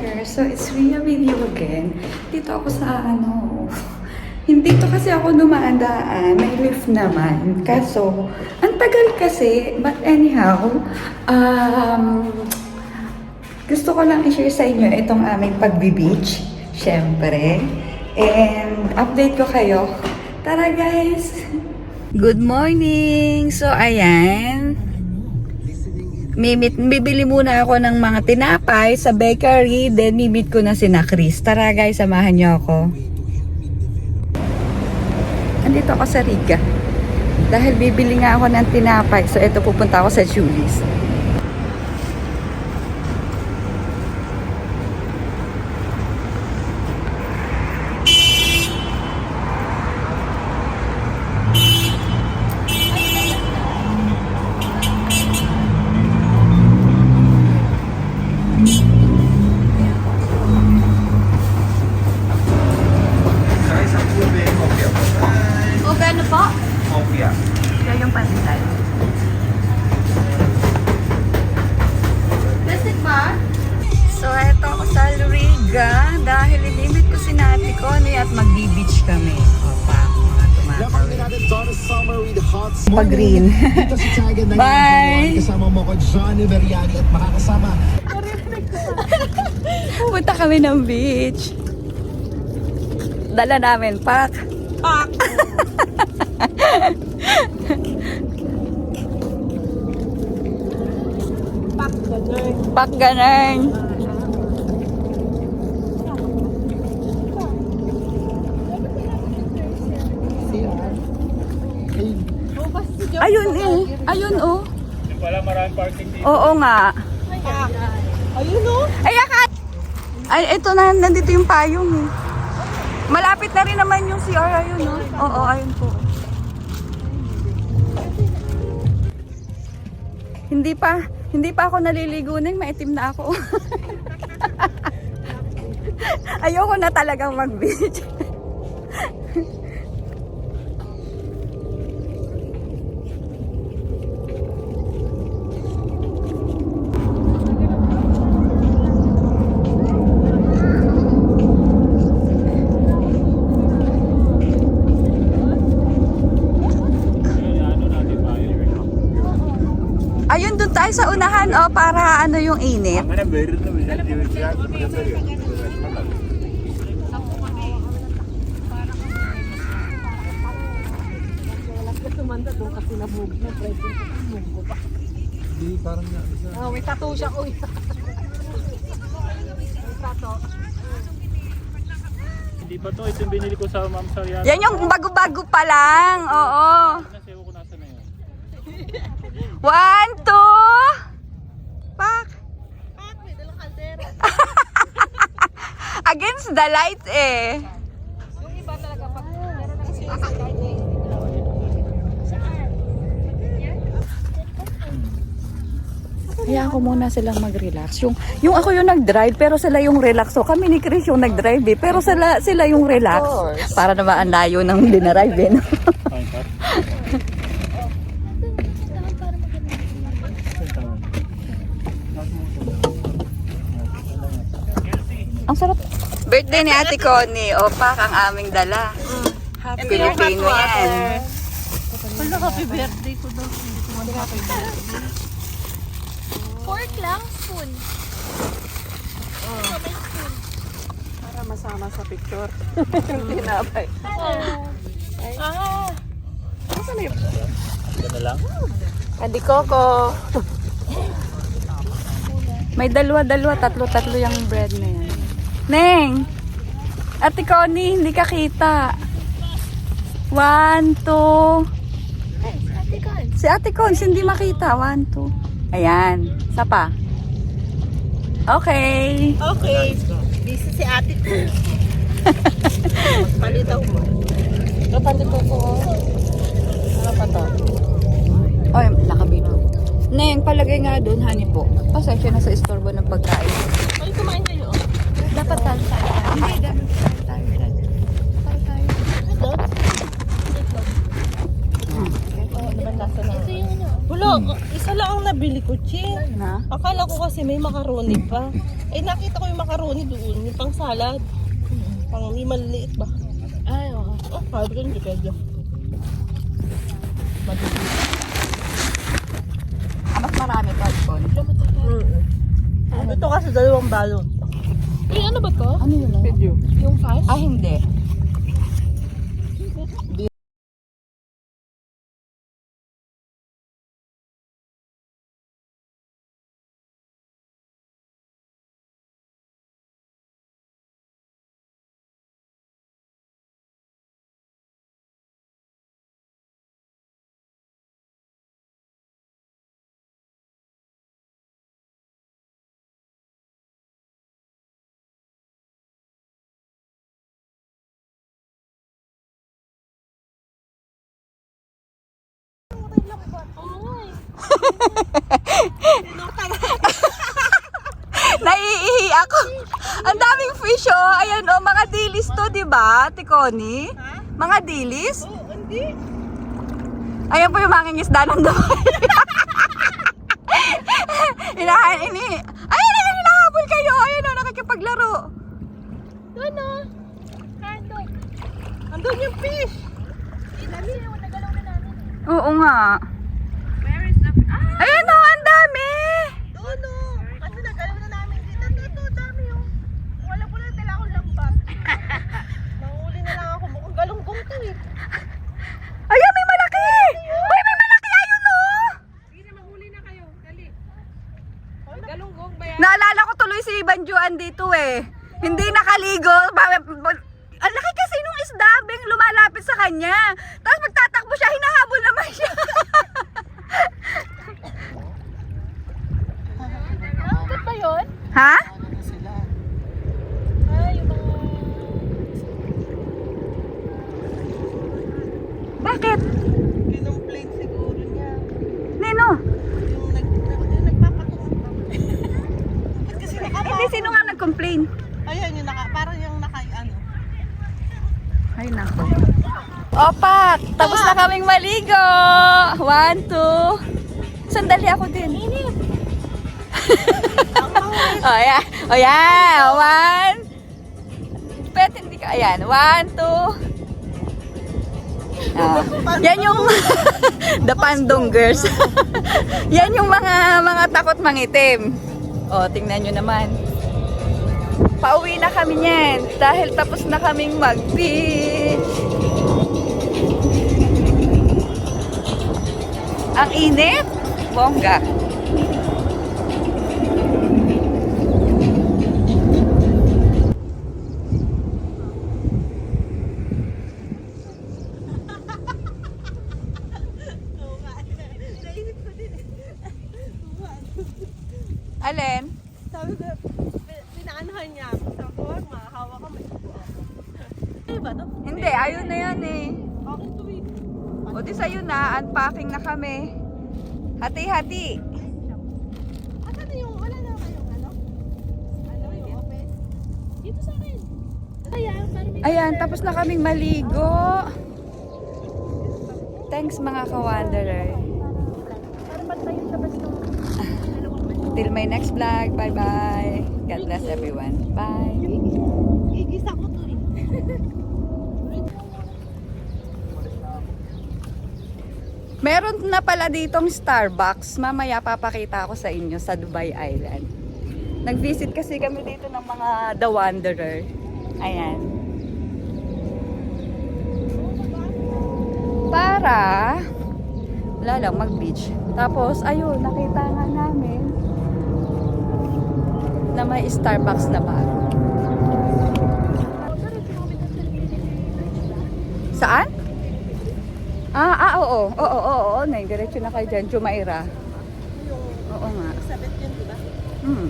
vlogger. So, it's Ria with you again. Dito ako sa hindi to kasi ako dumaandaan. May lift naman. Kaso, ang tagal kasi. But anyhow, gusto ko lang i-share sa inyo itong aming pagbi-beach. Syempre. And update ko kayo. Tara guys! Good morning! So, ayan. Bibili muna ako ng mga tinapay sa bakery, then mimit ko na sina Chris. Tara guys, samahan niyo ako. Andito ako sa Riga. Dahil bibili nga ako ng tinapay, so eto pupunta ako sa Julie's. Ano po? Kopya. Kaya yung pansitan. Plastic ba? So, eto ako sa Riga dahil ilimit ko si Nati Connie at magbi-beach kami. Opa, mga tumatawid. Pag-green. Bye! Kasama mo ko, Johnny Veriani at makakasama. Punta kami ng beach. Dala namin, Pak. Pak ganun. Ayun eh. Ayun oh. Wala maraming parking dito. Oo nga. Ayun o. Ay, akat! Ay, ito na. Nandito yung payong eh. Malapit na rin naman yung CR. Ayun oh. Oo, ayun po. Hindi pa ako naliligo na, maitim na ako. Ayoko na talagang mag-beach. Ayun, doon tayo sa unahan, oh, para ano yung init. Tumanda doon kasi nabug na present. Munggo pa. Hindi, parang nga. Oh, may tattoo siya. Uy. May tattoo. Hindi pa to. Ito yung binili ko sa Ma'am Sariana. Yan yung bago-bago pa lang, oo. Nasewo ko nasa na yun. 1, 2. Pak. Pak, may dalang kaldera. Against the light eh. Yung iba talaga pag meron na kasi yung light eh. Kaya ako muna silang mag-relax. Yung ako yung nag-drive, pero sila yung relax. So kami ni Chris yung nag-drive eh, pero sila yung relax. Para naman ang layo ng dinarive eh. No? Ang sarap. Birthday ni Ate Connie. Opak ang aming dala. Happy birthday mo yan. Wala, happy birthday ko daw. Hindi ko man happy birthday. Fork lang, spoon. Oh. May spoon. Para masama sa picture. Yung tinapay. Nasaan na yun? Ito na lang. Andi Coco. May dalawa, tatlo yung bread na yan. Neng! Ate Connie, hindi ka kita. 1, 2. Si Ate Cons, hindi makita. 1, 2. Ayan. Isa pa. Okay. Okay. Busy si ate. Palitaw mo. Kapatid ko po. Ano pa to? Oy, nakabito. Neng, palagay nga doon, honey po. Pasensya na sa istorbo ng pagkain. Ay, kumain kayo. Dapat tayo. Hindi, dapat tayo. Ito yung ano. Wala, isa lang ang nabili ko, Chi. Na? Akala ko kasi may macaroni pa. Eh, nakita ko yung macaroni doon. Yung pang salad. Pang may maliliit ba? Ay, oo. Oh, sabi ko hindi pwede. Mas marami pa, Icon. Ito kasi 2 balot. Eh, ano ba to? Ano yun? Video. Yung fast? Ah, hindi. Naiihi ako. Ang daming fish, oh. Ayan, oh. Mga dilis to, di ba, Tikoni? Mga dilis? Oh, hindi. Ayan po yung mga isda ng Dubai. Ayan, hinahabol kayo. Ayan, oh, nakikipaglaro. Doon, no? Andun. Andun yung fish. Kasi yung nagalaw na namin. Oo nga. Where is the... Ah! Ayan, oh, ang dami. Doon, no. Kasi nagalaw na namin dito. Dito, dami yung... Wala po lang dala akong lambat. Nanguli na lang ako. Mukhang galunggong to eh. Ayan, may malaki. Uy, may malaki. Ayun, oh. Sige na, manghuli na kayo. Dali. Galunggong ba yan? Naalala ko tuloy si Banjuan dito eh. Hindi nakaligo. Ang laki kasi nung isda, bing lumalapit sa kanya. Tapos magtatakbo siya, hinahabol naman siya. Dapat ba yun? Ha? Ay, yung mga... Bakit? Kinumplain siguro niya. Nino? Yung nagpapatungan ba? Ba't kasi Hindi, sino nga nag-complain? Ayan, yung parang yung ano. Ay, nako. Opat! Tapos na kaming maligo! 1, 2... Sandali ako din. Oh, yeah. Oh, yeah. 1... Pwede hindi ka. Ayan. 1, 2... yan yung the pandong girls. Yan yung mga takot mangitim. Oh, tingnan nyo naman. Pauwi na kami niyan dahil tapos na kaming mag-beach. Ang init, bongga. Alin? Sabi ko, pinaanahan niya. Sabi ko, mahahawa ka, may upo ako. Ay ba to? Hindi, ayun na yan eh. Okay to eh. O di sa'yo na, unpacking na kami. Hati-hati. Asan na yung, wala na kayong ano? Ano yung open? Dito sa akin. Ayan, parang may... Ayan, tapos na kaming maligo. Thanks mga ka-wanderer. Parang ba't tayo labas ng... Till my next vlog. Bye-bye. God bless everyone. Bye. Igisa ko to eh. Meron na pala ditong Starbucks. Mamaya papakita ko sa inyo sa Dubai Island. Nag-visit kasi kami dito ng mga The Wanderer. Ayan. Para wala lang mag-beach. Tapos ayun, nakita nga namin na may Starbucks na ba. Saan? Oo. Diretso na kayo dyan, Jumeirah. Oo nga. Sabit yun, di ba? Hmm.